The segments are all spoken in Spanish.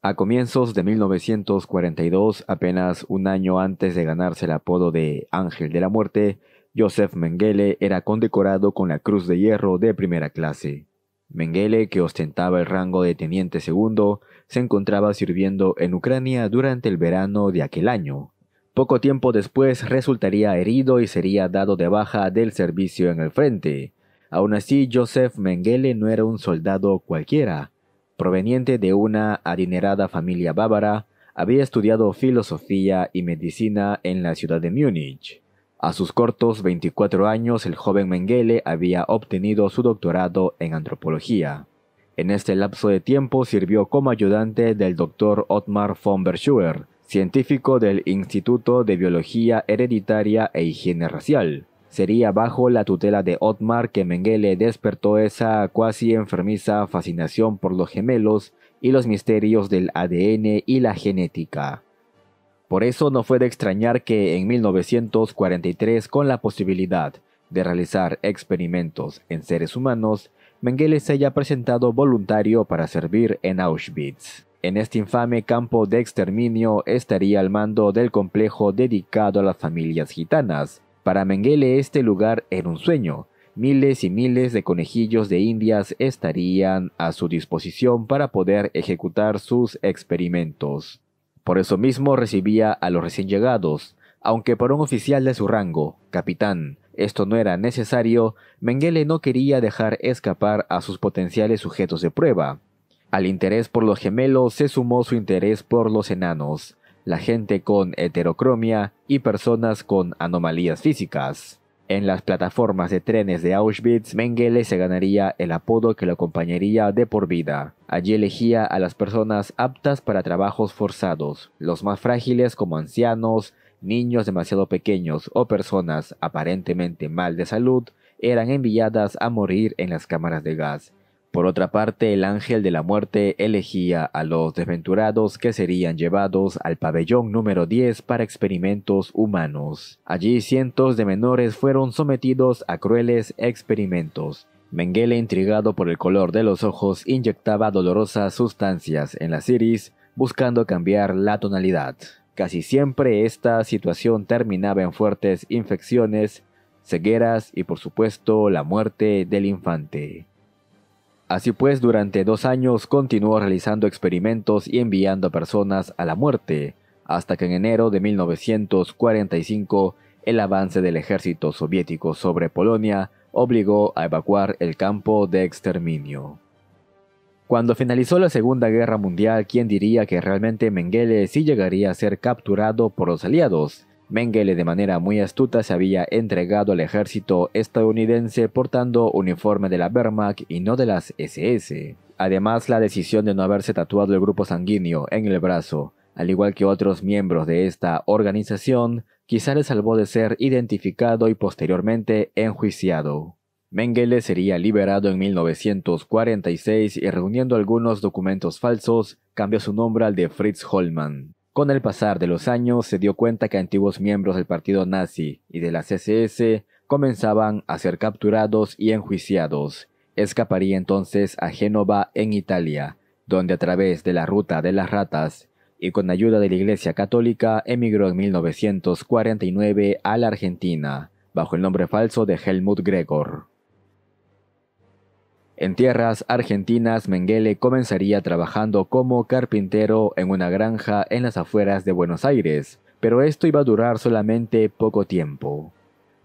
A comienzos de 1942, apenas un año antes de ganarse el apodo de Ángel de la Muerte, Joseph Mengele era condecorado con la Cruz de Hierro de primera clase. Mengele, que ostentaba el rango de teniente segundo, se encontraba sirviendo en Ucrania durante el verano de aquel año. Poco tiempo después resultaría herido y sería dado de baja del servicio en el frente. Aún así, Joseph Mengele no era un soldado cualquiera. Proveniente de una adinerada familia bávara, había estudiado filosofía y medicina en la ciudad de Múnich. A sus cortos 24 años, el joven Mengele había obtenido su doctorado en antropología. En este lapso de tiempo sirvió como ayudante del Dr. Ottmar von Verschuer, científico del Instituto de Biología Hereditaria e Higiene Racial. Sería bajo la tutela de Ottmar que Mengele despertó esa cuasi enfermiza fascinación por los gemelos y los misterios del ADN y la genética. Por eso no fue de extrañar que en 1943, con la posibilidad de realizar experimentos en seres humanos, Mengele se haya presentado voluntario para servir en Auschwitz. En este infame campo de exterminio estaría al mando del complejo dedicado a las familias gitanas. Para Mengele este lugar era un sueño. Miles y miles de conejillos de indias estarían a su disposición para poder ejecutar sus experimentos. Por eso mismo recibía a los recién llegados. Aunque por un oficial de su rango, capitán, esto no era necesario, Mengele no quería dejar escapar a sus potenciales sujetos de prueba. Al interés por los gemelos se sumó su interés por los enanos, la gente con heterocromia y personas con anomalías físicas. En las plataformas de trenes de Auschwitz, Mengele se ganaría el apodo que lo acompañaría de por vida. Allí elegía a las personas aptas para trabajos forzados, los más frágiles como ancianos, niños demasiado pequeños o personas aparentemente mal de salud, eran enviadas a morir en las cámaras de gas. Por otra parte, el Ángel de la Muerte elegía a los desventurados que serían llevados al pabellón número 10 para experimentos humanos. Allí cientos de menores fueron sometidos a crueles experimentos. Mengele, intrigado por el color de los ojos, inyectaba dolorosas sustancias en las iris, buscando cambiar la tonalidad. Casi siempre esta situación terminaba en fuertes infecciones, cegueras y por supuesto la muerte del infante. Así pues, durante 2 años continuó realizando experimentos y enviando personas a la muerte, hasta que en enero de 1945 el avance del ejército soviético sobre Polonia obligó a evacuar el campo de exterminio. Cuando finalizó la Segunda Guerra Mundial, ¿quién diría que realmente Mengele sí llegaría a ser capturado por los aliados? Mengele de manera muy astuta se había entregado al ejército estadounidense portando uniforme de la Wehrmacht y no de las SS. Además, la decisión de no haberse tatuado el grupo sanguíneo en el brazo, al igual que otros miembros de esta organización, quizá le salvó de ser identificado y posteriormente enjuiciado. Mengele sería liberado en 1946 y reuniendo algunos documentos falsos, cambió su nombre al de Fritz Hollmann. Con el pasar de los años se dio cuenta que antiguos miembros del partido nazi y de las SS comenzaban a ser capturados y enjuiciados. Escaparía entonces a Génova en Italia, donde a través de la ruta de las ratas y con ayuda de la Iglesia Católica emigró en 1949 a la Argentina, bajo el nombre falso de Helmut Gregor. En tierras argentinas, Mengele comenzaría trabajando como carpintero en una granja en las afueras de Buenos Aires, pero esto iba a durar solamente poco tiempo.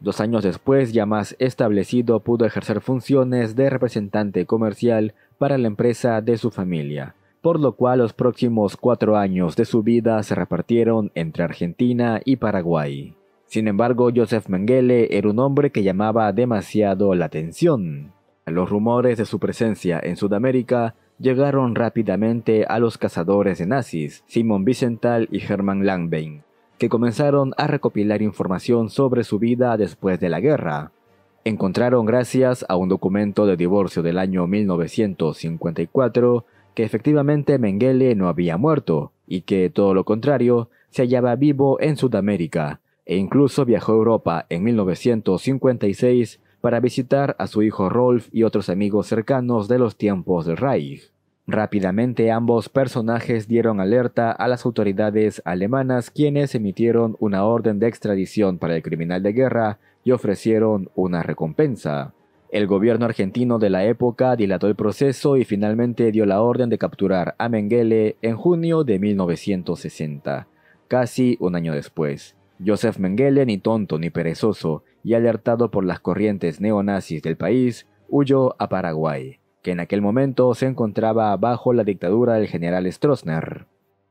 2 años después, ya más establecido, pudo ejercer funciones de representante comercial para la empresa de su familia, por lo cual los próximos 4 años de su vida se repartieron entre Argentina y Paraguay. Sin embargo, Joseph Mengele era un hombre que llamaba demasiado la atención. Los rumores de su presencia en Sudamérica llegaron rápidamente a los cazadores de nazis, Simon Wiesenthal y Hermann Langbein, que comenzaron a recopilar información sobre su vida después de la guerra. Encontraron, gracias a un documento de divorcio del año 1954, que efectivamente Mengele no había muerto, y que, todo lo contrario, se hallaba vivo en Sudamérica, e incluso viajó a Europa en 1956 para visitar a su hijo Rolf y otros amigos cercanos de los tiempos del Reich. Rápidamente ambos personajes dieron alerta a las autoridades alemanas, quienes emitieron una orden de extradición para el criminal de guerra y ofrecieron una recompensa. El gobierno argentino de la época dilató el proceso y finalmente dio la orden de capturar a Mengele en junio de 1960, casi un año después. Joseph Mengele, ni tonto ni perezoso, y alertado por las corrientes neonazis del país, huyó a Paraguay, que en aquel momento se encontraba bajo la dictadura del general Stroessner.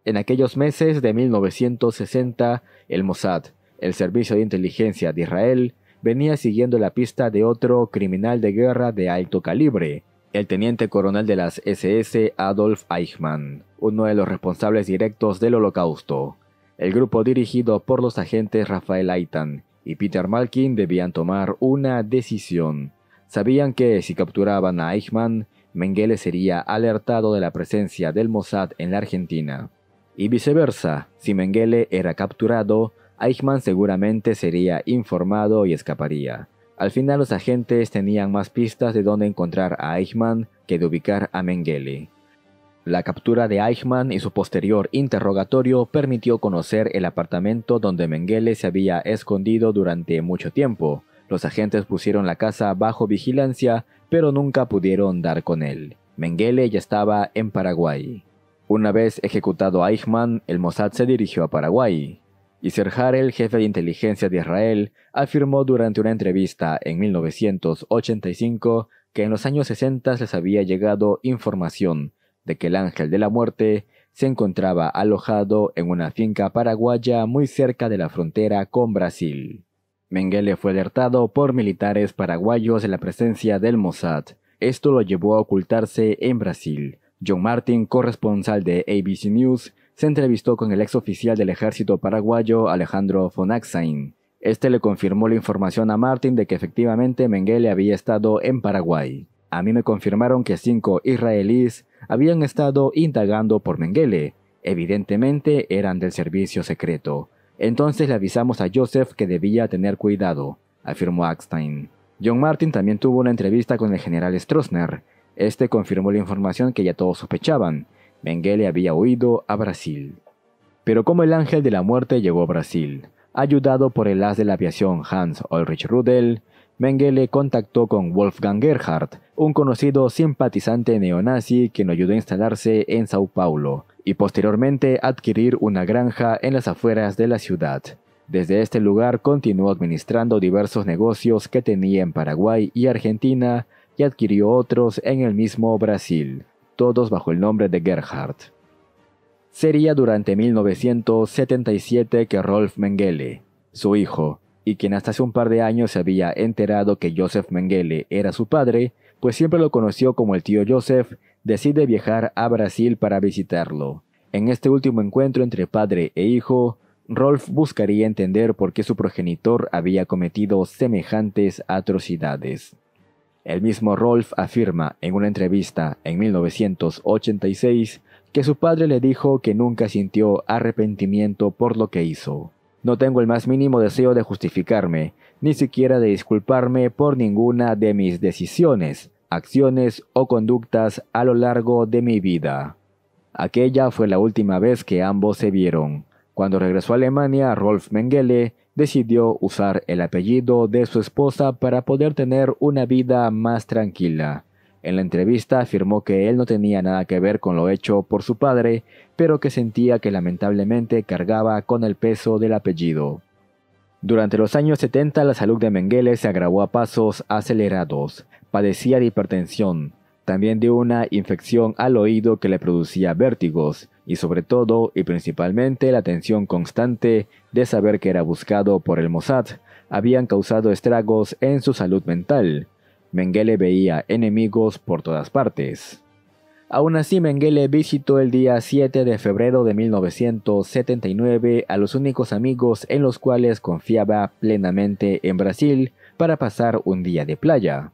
En aquellos meses de 1960, el Mossad, el servicio de inteligencia de Israel, venía siguiendo la pista de otro criminal de guerra de alto calibre, el teniente coronel de las SS Adolf Eichmann, uno de los responsables directos del Holocausto. El grupo dirigido por los agentes Rafael Eitan y Peter Malkin debían tomar una decisión. Sabían que si capturaban a Eichmann, Mengele sería alertado de la presencia del Mossad en la Argentina. Y viceversa, si Mengele era capturado, Eichmann seguramente sería informado y escaparía. Al final los agentes tenían más pistas de dónde encontrar a Eichmann que de ubicar a Mengele. La captura de Eichmann y su posterior interrogatorio permitió conocer el apartamento donde Mengele se había escondido durante mucho tiempo. Los agentes pusieron la casa bajo vigilancia, pero nunca pudieron dar con él. Mengele ya estaba en Paraguay. Una vez ejecutado Eichmann, el Mossad se dirigió a Paraguay. Yasser Harel, jefe de inteligencia de Israel, afirmó durante una entrevista en 1985 que en los años 60 les había llegado información de que el Ángel de la Muerte se encontraba alojado en una finca paraguaya muy cerca de la frontera con Brasil. Mengele fue alertado por militares paraguayos de la presencia del Mossad. Esto lo llevó a ocultarse en Brasil. John Martin, corresponsal de ABC News, se entrevistó con el exoficial del ejército paraguayo Alejandro von Axein. Este le confirmó la información a Martin de que efectivamente Mengele había estado en Paraguay. A mí me confirmaron que 5 israelíes habían estado indagando por Mengele. Evidentemente eran del servicio secreto. Entonces le avisamos a Joseph que debía tener cuidado, afirmó Axein. John Martin también tuvo una entrevista con el general Stroessner. Este confirmó la información que ya todos sospechaban. Mengele había huido a Brasil. Pero ¿cómo el Ángel de la Muerte llegó a Brasil? Ayudado por el as de la aviación Hans Ulrich Rudel, Mengele contactó con Wolfgang Gerhardt, un conocido simpatizante neonazi que lo ayudó a instalarse en Sao Paulo y posteriormente adquirir una granja en las afueras de la ciudad. Desde este lugar continuó administrando diversos negocios que tenía en Paraguay y Argentina y adquirió otros en el mismo Brasil, todos bajo el nombre de Gerhardt. Sería durante 1977 que Rolf Mengele, su hijo, y quien hasta hace un par de años se había enterado que Joseph Mengele era su padre, pues siempre lo conoció como el tío Joseph, decide viajar a Brasil para visitarlo. En este último encuentro entre padre e hijo, Rolf buscaría entender por qué su progenitor había cometido semejantes atrocidades. El mismo Rolf afirma en una entrevista en 1986 que su padre le dijo que nunca sintió arrepentimiento por lo que hizo. No tengo el más mínimo deseo de justificarme, ni siquiera de disculparme por ninguna de mis decisiones, acciones o conductas a lo largo de mi vida. Aquella fue la última vez que ambos se vieron. Cuando regresó a Alemania, Rolf Mengele decidió usar el apellido de su esposa para poder tener una vida más tranquila. En la entrevista afirmó que él no tenía nada que ver con lo hecho por su padre, pero que sentía que lamentablemente cargaba con el peso del apellido. Durante los años 70 la salud de Mengele se agravó a pasos acelerados. Padecía de hipertensión, también de una infección al oído que le producía vértigos, y sobre todo y principalmente la tensión constante de saber que era buscado por el Mossad habían causado estragos en su salud mental. Mengele veía enemigos por todas partes. Aún así, Mengele visitó el día 7 de febrero de 1979 a los únicos amigos en los cuales confiaba plenamente en Brasil para pasar un día de playa.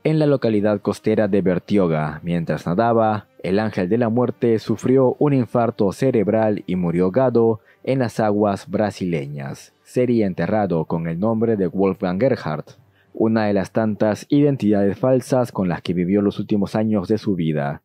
En la localidad costera de Bertioga, mientras nadaba, el Ángel de la Muerte sufrió un infarto cerebral y murió ahogado en las aguas brasileñas. Sería enterrado con el nombre de Wolfgang Gerhardt, una de las tantas identidades falsas con las que vivió los últimos años de su vida.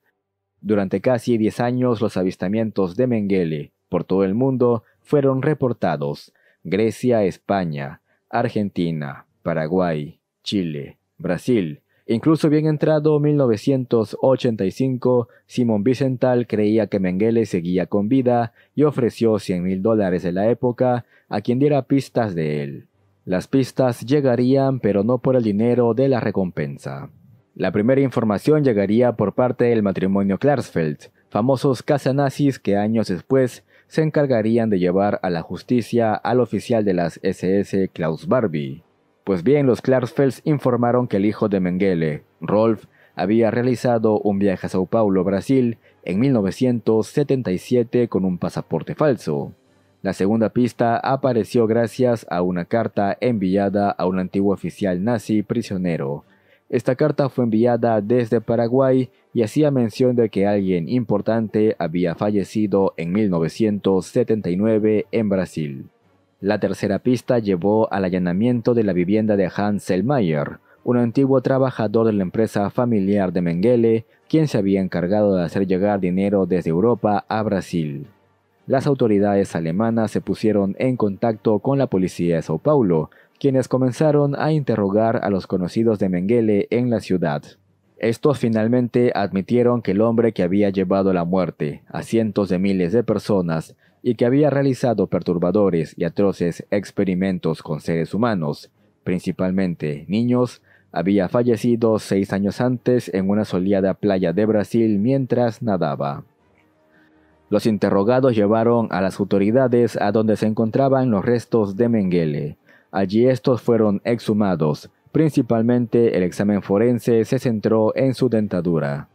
Durante casi 10 años los avistamientos de Mengele por todo el mundo fueron reportados. Grecia, España, Argentina, Paraguay, Chile, Brasil. Incluso bien entrado 1985, Simón Wiesenthal creía que Mengele seguía con vida y ofreció $100,000 de la época a quien diera pistas de él. Las pistas llegarían, pero no por el dinero de la recompensa. La primera información llegaría por parte del matrimonio Klarsfeld, famosos cazanazis que años después se encargarían de llevar a la justicia al oficial de las SS Klaus Barbie. Pues bien, los Klarsfelds informaron que el hijo de Mengele, Rolf, había realizado un viaje a Sao Paulo, Brasil, en 1977 con un pasaporte falso. La segunda pista apareció gracias a una carta enviada a un antiguo oficial nazi prisionero. Esta carta fue enviada desde Paraguay y hacía mención de que alguien importante había fallecido en 1979 en Brasil. La tercera pista llevó al allanamiento de la vivienda de Hans Sellmayer, un antiguo trabajador de la empresa familiar de Mengele, quien se había encargado de hacer llegar dinero desde Europa a Brasil. Las autoridades alemanas se pusieron en contacto con la policía de Sao Paulo, quienes comenzaron a interrogar a los conocidos de Mengele en la ciudad. Estos finalmente admitieron que el hombre que había llevado la muerte a cientos de miles de personas y que había realizado perturbadores y atroces experimentos con seres humanos, principalmente niños, había fallecido 6 años antes en una soleada playa de Brasil mientras nadaba. Los interrogados llevaron a las autoridades a donde se encontraban los restos de Mengele. Allí estos fueron exhumados. Principalmente el examen forense se centró en su dentadura.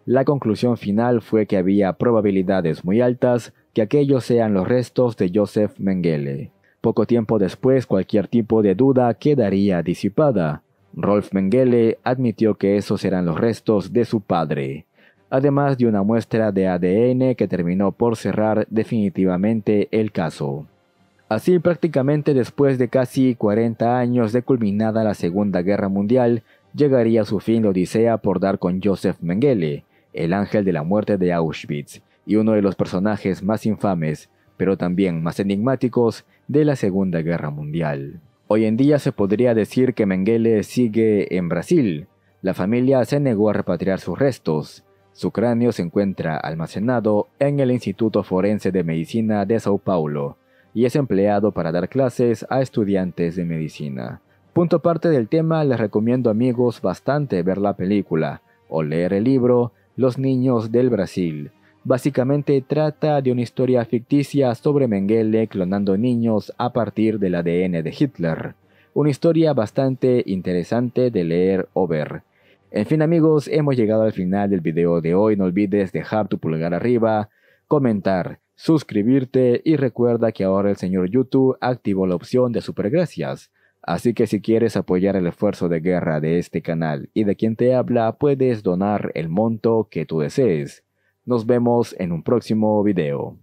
La conclusión final fue que había probabilidades muy altas que aquellos sean los restos de Joseph Mengele. Poco tiempo después cualquier tipo de duda quedaría disipada. Rolf Mengele admitió que esos eran los restos de su padre, además de una muestra de ADN que terminó por cerrar definitivamente el caso. Así, prácticamente después de casi 40 años de culminada la Segunda Guerra Mundial, llegaría a su fin la odisea por dar con Joseph Mengele, el ángel de la muerte de Auschwitz, y uno de los personajes más infames, pero también más enigmáticos, de la Segunda Guerra Mundial. Hoy en día se podría decir que Mengele sigue en Brasil. La familia se negó a repatriar sus restos. Su cráneo se encuentra almacenado en el Instituto Forense de Medicina de Sao Paulo, y es empleado para dar clases a estudiantes de medicina. Punto aparte del tema, les recomiendo amigos bastante ver la película o leer el libro Los niños del Brasil. Básicamente trata de una historia ficticia sobre Mengele clonando niños a partir del ADN de Hitler. Una historia bastante interesante de leer o ver. En fin amigos, hemos llegado al final del video de hoy. No olvides dejar tu pulgar arriba, comentar, suscribirte y recuerda que ahora el señor YouTube activó la opción de supergracias. Así que si quieres apoyar el esfuerzo de guerra de este canal y de quien te habla, puedes donar el monto que tú desees. Nos vemos en un próximo video.